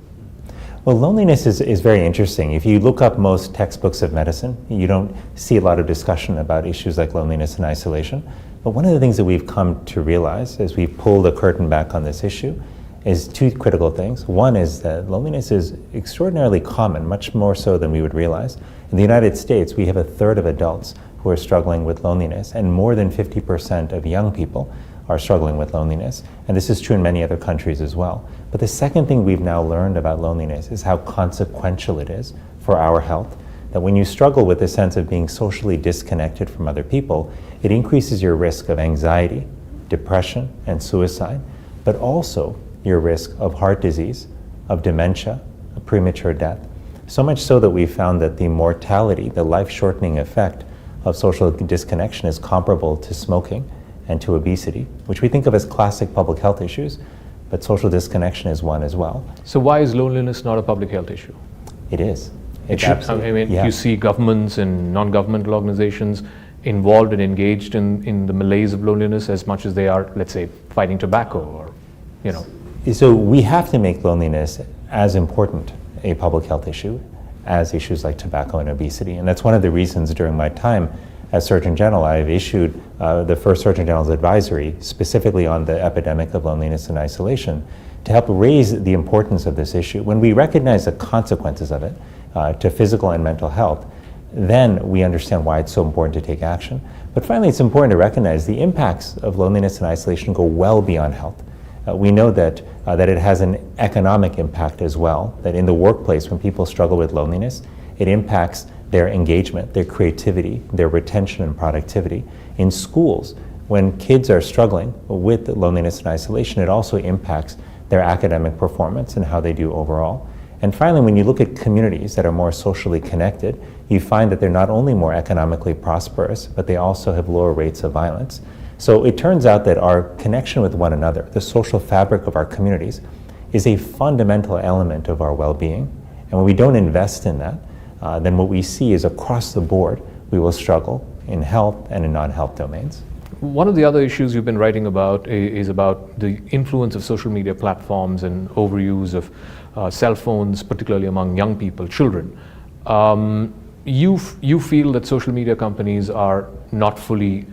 Well, loneliness is very interesting. If you look up most textbooks of medicine, you don't see a lot of discussion about issues like loneliness and isolation. But one of the things that we've come to realize as we pull the curtain back on this issue is two critical things. One is that loneliness is extraordinarily common, much more so than we would realize. In the United States, we have a third of adults who are struggling with loneliness, and more than 50% of young people are struggling with loneliness. And this is true in many other countries as well. But the second thing we've now learned about loneliness is how consequential it is for our health. That when you struggle with the sense of being socially disconnected from other people, it increases your risk of anxiety, depression, and suicide, but also your risk of heart disease, of dementia, of premature death. So much so that we found that the mortality, the life-shortening effect of social disconnection is comparable to smoking and to obesity, which we think of as classic public health issues, but social disconnection is one as well. So why is loneliness not a public health issue? It is. It should. I mean, yeah. You see governments and non-governmental organizations involved and engaged in the malaise of loneliness as much as they are, let's say, fighting tobacco or, So we have to make loneliness as important a public health issue as issues like tobacco and obesity. And that's one of the reasons during my time as Surgeon General, I've issued the first Surgeon General's advisory specifically on the epidemic of loneliness and isolation to help raise the importance of this issue. When we recognize the consequences of it to physical and mental health, then we understand why it's so important to take action. But finally, it's important to recognize the impacts of loneliness and isolation go well beyond health. We know that it has an economic impact as well, that in the workplace when people struggle with loneliness, it impacts their engagement, their creativity, their retention and productivity. In schools, when kids are struggling with loneliness and isolation, it also impacts their academic performance and how they do overall. And finally, when you look at communities that are more socially connected, you find that they're not only more economically prosperous, but they also have lower rates of violence. So it turns out that our connection with one another, the social fabric of our communities, is a fundamental element of our well-being. And when we don't invest in that, then what we see is across the board, we will struggle in health and in non-health domains. One of the other issues you've been writing about is about the influence of social media platforms and overuse of cell phones, particularly among young people, children. You feel that social media companies are not fully,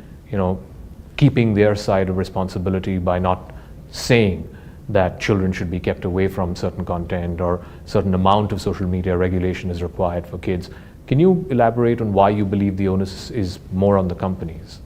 keeping their side of responsibility by not saying that children should be kept away from certain content or certain amount of social media regulation is required for kids. Can you elaborate on why you believe the onus is more on the companies?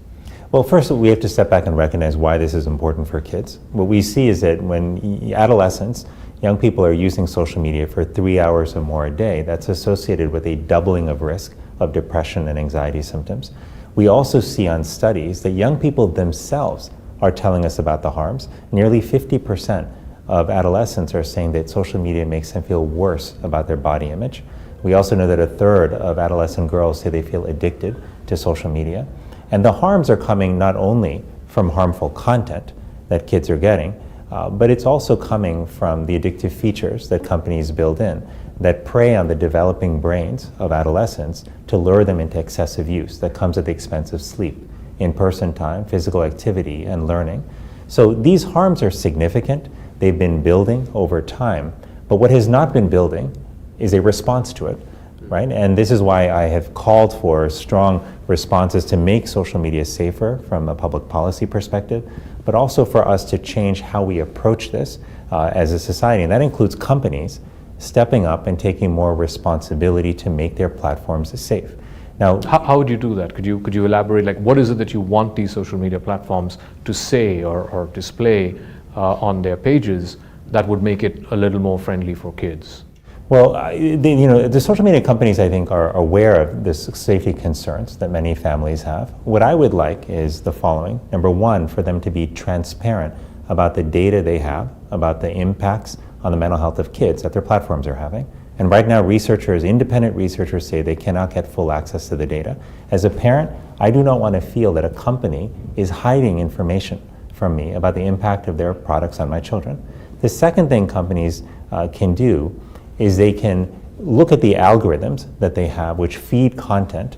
Well, first we have to step back and recognize why this is important for kids. What we see is that when adolescents, young people are using social media for 3 hours or more a day, that's associated with a doubling of risk of depression and anxiety symptoms. We also see on studies that young people themselves are telling us about the harms. Nearly 50% of adolescents are saying that social media makes them feel worse about their body image. We also know that a third of adolescent girls say they feel addicted to social media. And the harms are coming not only from harmful content that kids are getting, but it's also coming from the addictive features that companies build in that prey on the developing brains of adolescents to lure them into excessive use that comes at the expense of sleep, in-person time, physical activity, and learning. So these harms are significant. They've been building over time. But what has not been building is a response to it, right? And this is why I have called for strong responses to make social media safer from a public policy perspective, but also for us to change how we approach this as a society. And that includes companies stepping up and taking more responsibility to make their platforms safe. Now, how would you do that? Could you elaborate, like what is it that you want these social media platforms to say or display on their pages that would make it a little more friendly for kids? Well, the social media companies, I think, are aware of the safety concerns that many families have. What I would like is the following. Number one, for them to be transparent about the data they have, about the impacts on the mental health of kids that their platforms are having. And right now, independent researchers say they cannot get full access to the data. As a parent, I do not want to feel that a company is hiding information from me about the impact of their products on my children. The second thing companies can do is they can look at the algorithms that they have which feed content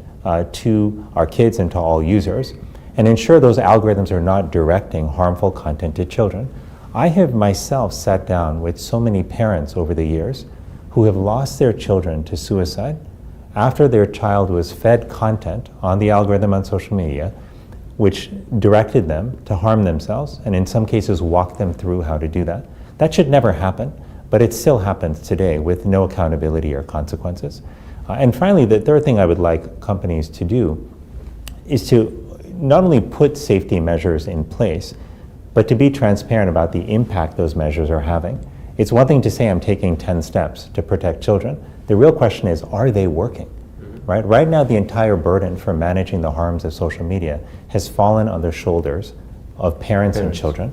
to our kids and to all users, and ensure those algorithms are not directing harmful content to children. I have myself sat down with so many parents over the years who have lost their children to suicide after their child was fed content on the algorithm on social media which directed them to harm themselves, and in some cases walked them through how to do that. That should never happen, but it still happens today with no accountability or consequences. And finally, the third thing I would like companies to do is to not only put safety measures in place, but to be transparent about the impact those measures are having. It's one thing to say I'm taking 10 steps to protect children. The real question is, are they working? Right? Right now, the entire burden for managing the harms of social media has fallen on the shoulders of parents and children.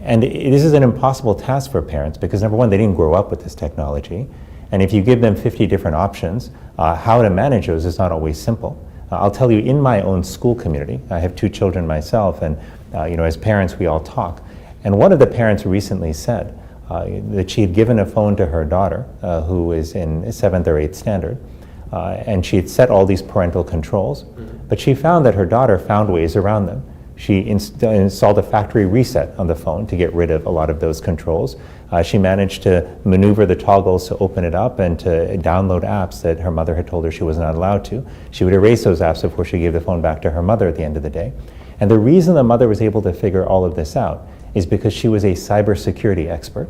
And this is an impossible task for parents because, number one, they didn't grow up with this technology. And if you give them 50 different options, how to manage those is not always simple. I'll tell you, in my own school community, I have 2 children myself, and as parents, we all talk. And one of the parents recently said that she had given a phone to her daughter, who is in 7th or 8th standard, and she had set all these parental controls, but she found that her daughter found ways around them. She installed a factory reset on the phone to get rid of a lot of those controls. She managed to maneuver the toggles to open it up and to download apps that her mother had told her she was not allowed to. She would erase those apps before she gave the phone back to her mother at the end of the day. And the reason the mother was able to figure all of this out is because she was a cybersecurity expert.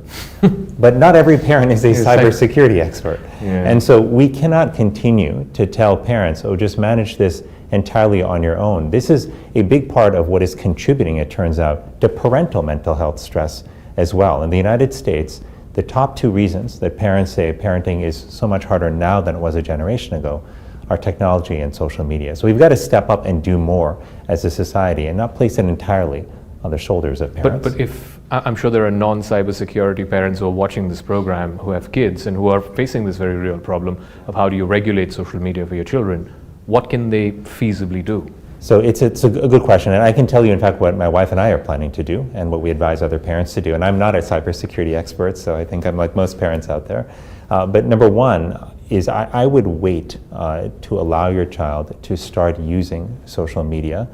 But not every parent is a cybersecurity expert. Yeah. And so we cannot continue to tell parents, oh, just manage this entirely on your own. This is a big part of what is contributing, it turns out, to parental mental health stress as well. In the United States, the top 2 reasons that parents say parenting is so much harder now than it was a generation ago are technology and social media. So we've got to step up and do more as a society and not place it entirely on the shoulders of parents. But if, I'm sure there are non-cybersecurity parents who are watching this program who have kids and who are facing this very real problem of how do you regulate social media for your children, what can they feasibly do? So it's a good question, and I can tell you, in fact, what my wife and I are planning to do and what we advise other parents to do. And I'm not a cybersecurity expert, so I think I'm like most parents out there. But number one is I would wait to allow your child to start using social media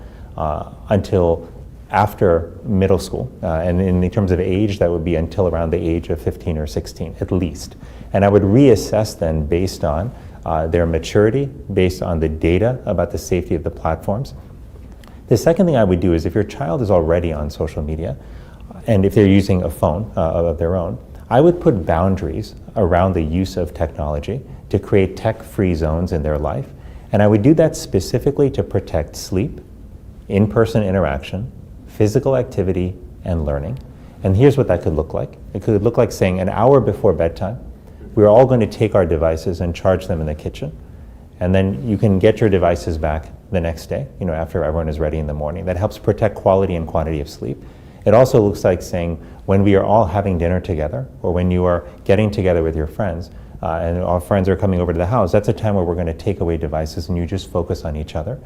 until after middle school. And in terms of age, that would be until around the age of 15 or 16, at least. And I would reassess then based on their maturity, based on the data about the safety of the platforms. The second thing I would do is if your child is already on social media, and if they're using a phone of their own, I would put boundaries around the use of technology to create tech-free zones in their life. And I would do that specifically to protect sleep, in-person interaction, physical activity, and learning. And here's what that could look like. It could look like saying an hour before bedtime, we're all going to take our devices and charge them in the kitchen. And then you can get your devices back the next day, after everyone is ready in the morning. That helps protect quality and quantity of sleep. It also looks like saying when we are all having dinner together, or when you are getting together with your friends, and our friends are coming over to the house, that's a time where we're going to take away devices and you just focus on each other.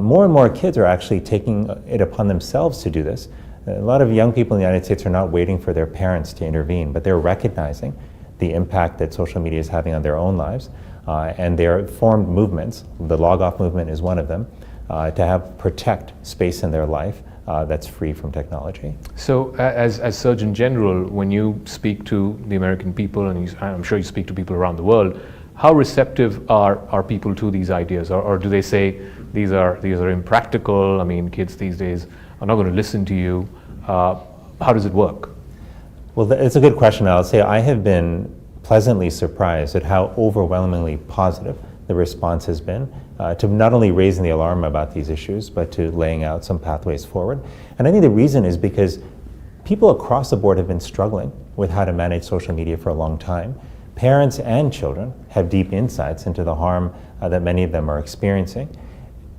More and more kids are actually taking it upon themselves to do this. A lot of young people in the United States are not waiting for their parents to intervene, but they're recognizing the impact that social media is having on their own lives. And they're formed movements, the Log Off movement is one of them, to protect space in their life that's free from technology. So as Surgeon General, when you speak to the American people, and I'm sure you speak to people around the world, how receptive are people to these ideas? Or do they say these are impractical? I mean, kids these days are not going to listen to you. How does it work? Well, it's a good question. I'll say I have been pleasantly surprised at how overwhelmingly positive the response has been to not only raising the alarm about these issues, but to laying out some pathways forward. And I think the reason is because people across the board have been struggling with how to manage social media for a long time. Parents and children have deep insights into the harm that many of them are experiencing,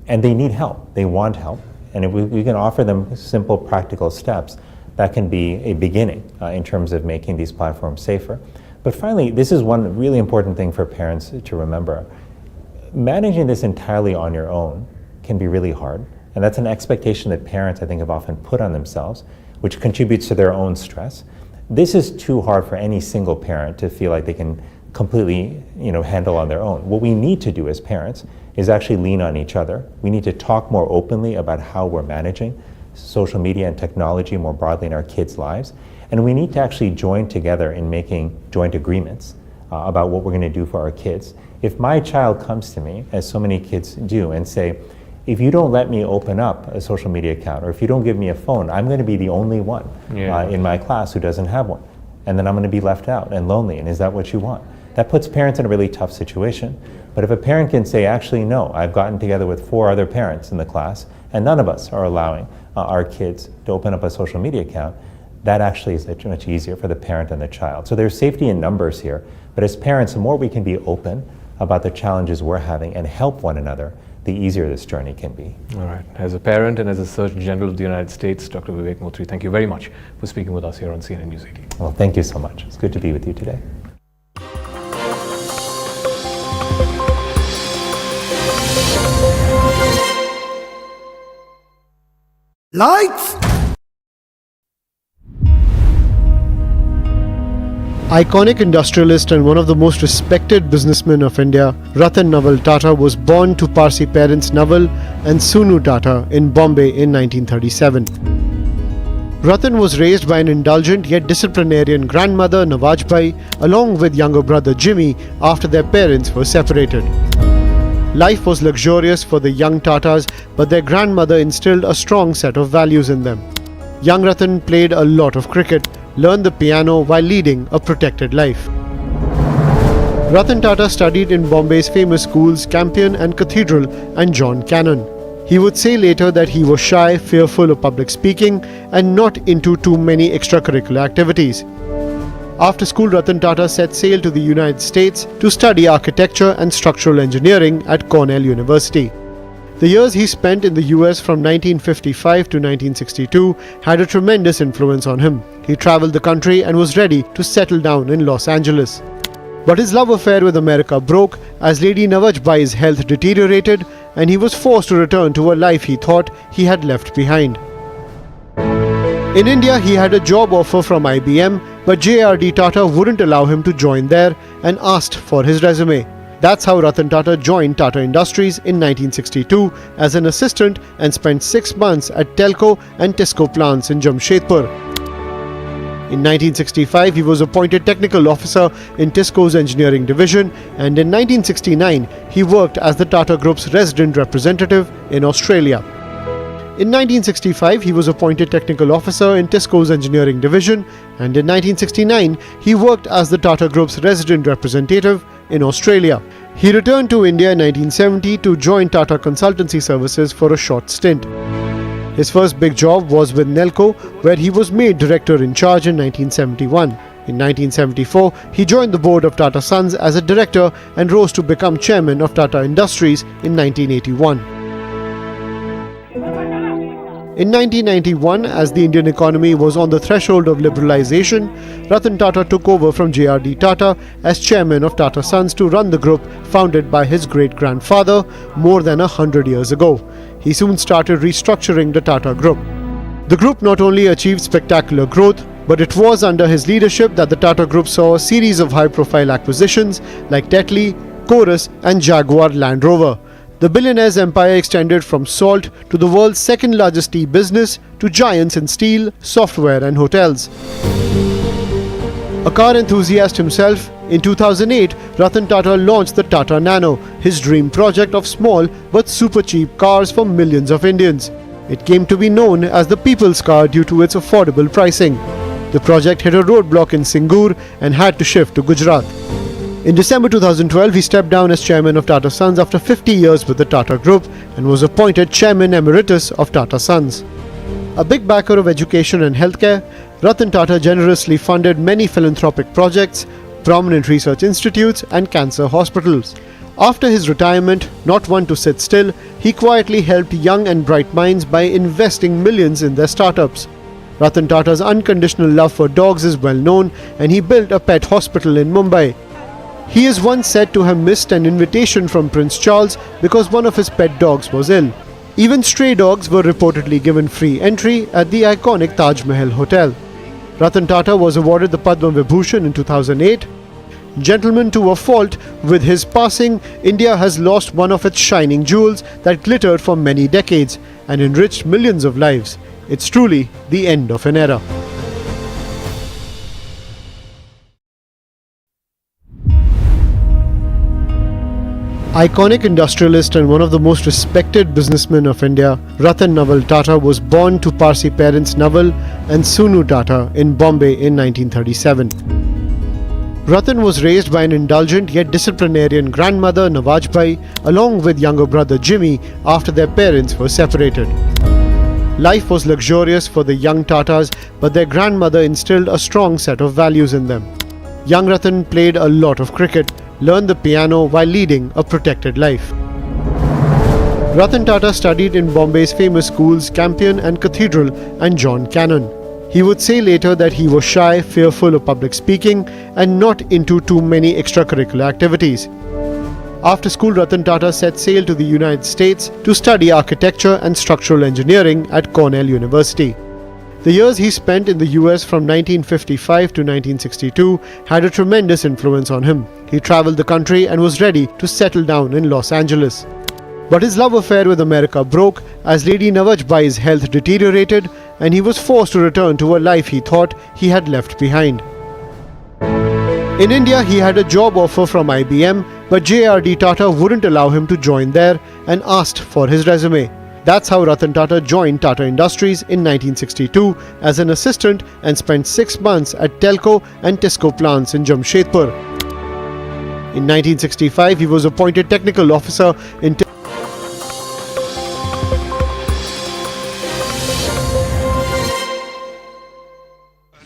and they need help. They want help. And if we can offer them simple, practical steps, that can be a beginning in terms of making these platforms safer. But finally, this is one really important thing for parents to remember. Managing this entirely on your own can be really hard. And that's an expectation that parents, I think, have often put on themselves. which contributes to their own stress. This is too hard for any single parent to feel like they can completely handle on their own. What we need to do as parents is actually lean on each other. We need to talk more openly about how we're managing social media and technology more broadly in our kids' lives. And we need to actually join together in making joint agreements about what we're going to do for our kids. If my child comes to me, as so many kids do, and say, if you don't let me open up a social media account, or if you don't give me a phone, I'm going to be the only one in my class who doesn't have one. And then I'm going to be left out and lonely. And is that what you want? That puts parents in a really tough situation. But if a parent can say, actually, no, I've gotten together with 4 other parents in the class, and none of us are allowing our kids to open up a social media account, that actually is much easier for the parent and the child. So there's safety in numbers here. But as parents, the more we can be open about the challenges we're having and help one another, the easier this journey can be. All right. As a parent and as a Surgeon General of the United States, Dr. Vivek Motri, thank you very much for speaking with us here on CNN News 18. Well, thank you so much. It's good to be with you today. Lights! Iconic industrialist and one of the most respected businessmen of India, Ratan Tata was born to Parsi parents Naval and Sunu Tata in Bombay in 1937. Ratan was raised by an indulgent yet disciplinarian grandmother Nawajbai along with younger brother Jimmy after their parents were separated. Life was luxurious for the young Tatas, but their grandmother instilled a strong set of values in them. Young Ratan played a lot of cricket, learned the piano while leading a protected life. Ratan Tata studied in Bombay's famous schools Campion and Cathedral and John Cannon. He would say later that he was shy, fearful of public speaking and not into too many extracurricular activities. After school, Ratan Tata set sail to the United States to study architecture and structural engineering at Cornell University. The years he spent in the US from 1955 to 1962 had a tremendous influence on him. He traveled the country and was ready to settle down in Los Angeles. But his love affair with America broke as Lady Nawajbai's health deteriorated and he was forced to return to a life he thought he had left behind. In India, he had a job offer from IBM, but JRD Tata wouldn't allow him to join there and asked for his resume. That's how Ratan Tata joined Tata Industries in 1962 as an assistant and spent 6 months at Telco and Tisco plants in Jamshedpur. In 1965, he was appointed technical officer in Tisco's engineering division, and in 1969, he worked as the Tata Group's resident representative in Australia. In 1965, he was appointed technical officer in Tisco's engineering division, and in 1969, he worked as the Tata Group's resident representative in Australia. He returned to India in 1970 to join Tata Consultancy Services for a short stint. His first big job was with Nelco, where he was made director in charge in 1971. In 1974, he joined the board of Tata Sons as a director and rose to become chairman of Tata Industries in 1981. In 1991, as the Indian economy was on the threshold of liberalization, Ratan Tata took over from JRD Tata as chairman of Tata Sons to run the group founded by his great-grandfather more than 100 years ago. He soon started restructuring the Tata Group. The group not only achieved spectacular growth, but it was under his leadership that the Tata Group saw a series of high-profile acquisitions like Tetley, Chorus and Jaguar Land Rover. The billionaire's empire extended from salt to the world's second-largest tea business to giants in steel, software and hotels. A car enthusiast himself, in 2008, Ratan Tata launched the Tata Nano, his dream project of small but super cheap cars for millions of Indians. It came to be known as the people's car due to its affordable pricing. The project hit a roadblock in Singur and had to shift to Gujarat. In December 2012, he stepped down as chairman of Tata Sons after 50 years with the Tata Group and was appointed chairman emeritus of Tata Sons. A big backer of education and healthcare, Ratan Tata generously funded many philanthropic projects, prominent research institutes and cancer hospitals. After his retirement, not one to sit still, he quietly helped young and bright minds by investing millions in their startups. Ratan Tata's unconditional love for dogs is well known, and he built a pet hospital in Mumbai. He is once said to have missed an invitation from Prince Charles because one of his pet dogs was ill. Even stray dogs were reportedly given free entry at the iconic Taj Mahal Hotel. Ratan Tata was awarded the Padma Vibhushan in 2008. Gentleman to a fault, with his passing, India has lost one of its shining jewels that glittered for many decades and enriched millions of lives. It's truly the end of an era. Iconic industrialist and one of the most respected businessmen of India, Ratan Tata was born to Parsi parents Naval and Sunu Tata in Bombay in 1937. Ratan was raised by an indulgent yet disciplinarian grandmother Nawajbai along with younger brother Jimmy after their parents were separated. Life was luxurious for the young Tatas, but their grandmother instilled a strong set of values in them. Young Ratan played a lot of cricket, learned the piano while leading a protected life. Ratan Tata studied in Bombay's famous schools Campion and Cathedral and John Cannon. He would say later that he was shy, fearful of public speaking and not into too many extracurricular activities. After school, Ratan Tata set sail to the United States to study architecture and structural engineering at Cornell University. The years he spent in the US from 1955 to 1962 had a tremendous influence on him. He traveled the country and was ready to settle down in Los Angeles. But his love affair with America broke as Lady Nawajbai's health deteriorated and he was forced to return to a life he thought he had left behind. In India, he had a job offer from IBM, but JRD Tata wouldn't allow him to join there and asked for his resume. That's how Ratan Tata joined Tata Industries in 1962 as an assistant and spent 6 months at Telco and Tisco plants in Jamshedpur. In 1965, he was appointed technical officer in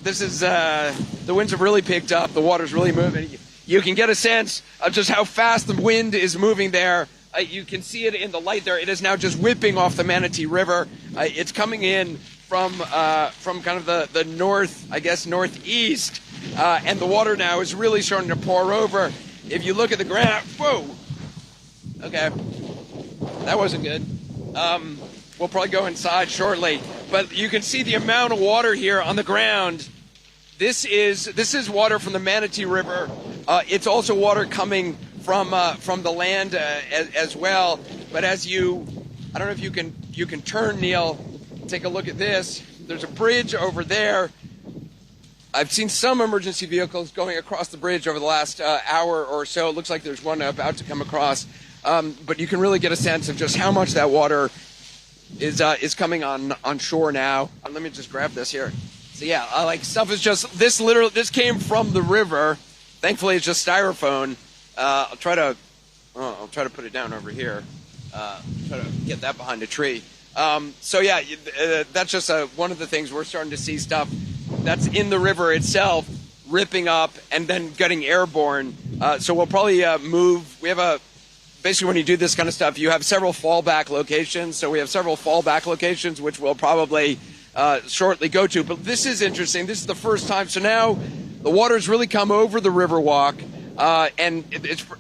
This is, the winds have really picked up, the water's really moving. You can get a sense of just how fast the wind is moving there. You can see it in the light there. It is now just whipping off the Manatee River. It's coming in from kind of the north, I guess, northeast. And the water now is really starting to pour over. If you look at the ground, whoa! Okay, that wasn't good. We'll probably go inside shortly. But you can see the amount of water here on the ground. This is water from the Manatee River. It's also water coming from the land as well. But as I don't know if you can turn, Neil. Take a look at this. There's a bridge over there. I've seen some emergency vehicles going across the bridge over the last hour or so. It looks like there's one about to come across. But you can really get a sense of just how much that water is coming on shore now. Let me just grab this here. So yeah, like stuff is just this came from the river. Thankfully, it's just styrofoam. I'll try to put it down over here. Try to get that behind a tree. So yeah, that's just one of the things we're starting to see stuff that's in the river itself ripping up and then getting airborne. So we'll probably move. We have basically when you do this kind of stuff, you have several fallback locations. So we have several fallback locations, which we'll probably shortly go to. But this is interesting. This is the first time. So now the water's really come over the Riverwalk. And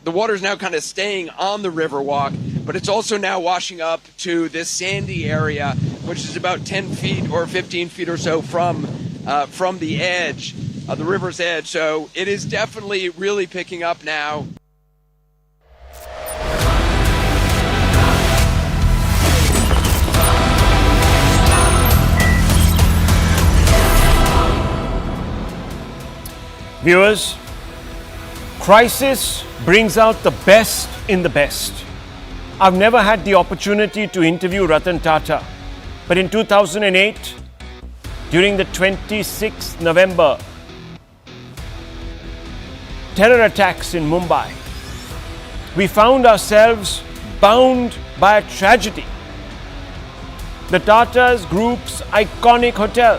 the water is now kind of staying on the Riverwalk, but it's also now washing up to this sandy area, which is about 10 feet or 15 feet or so from the edge, the river's edge. So it is definitely really picking up now. Viewers, crisis brings out the best in the best. I've never had the opportunity to interview Ratan Tata, but in 2008, during the 26th November terror attacks in Mumbai, we found ourselves bound by a tragedy. The Tata Group's iconic hotel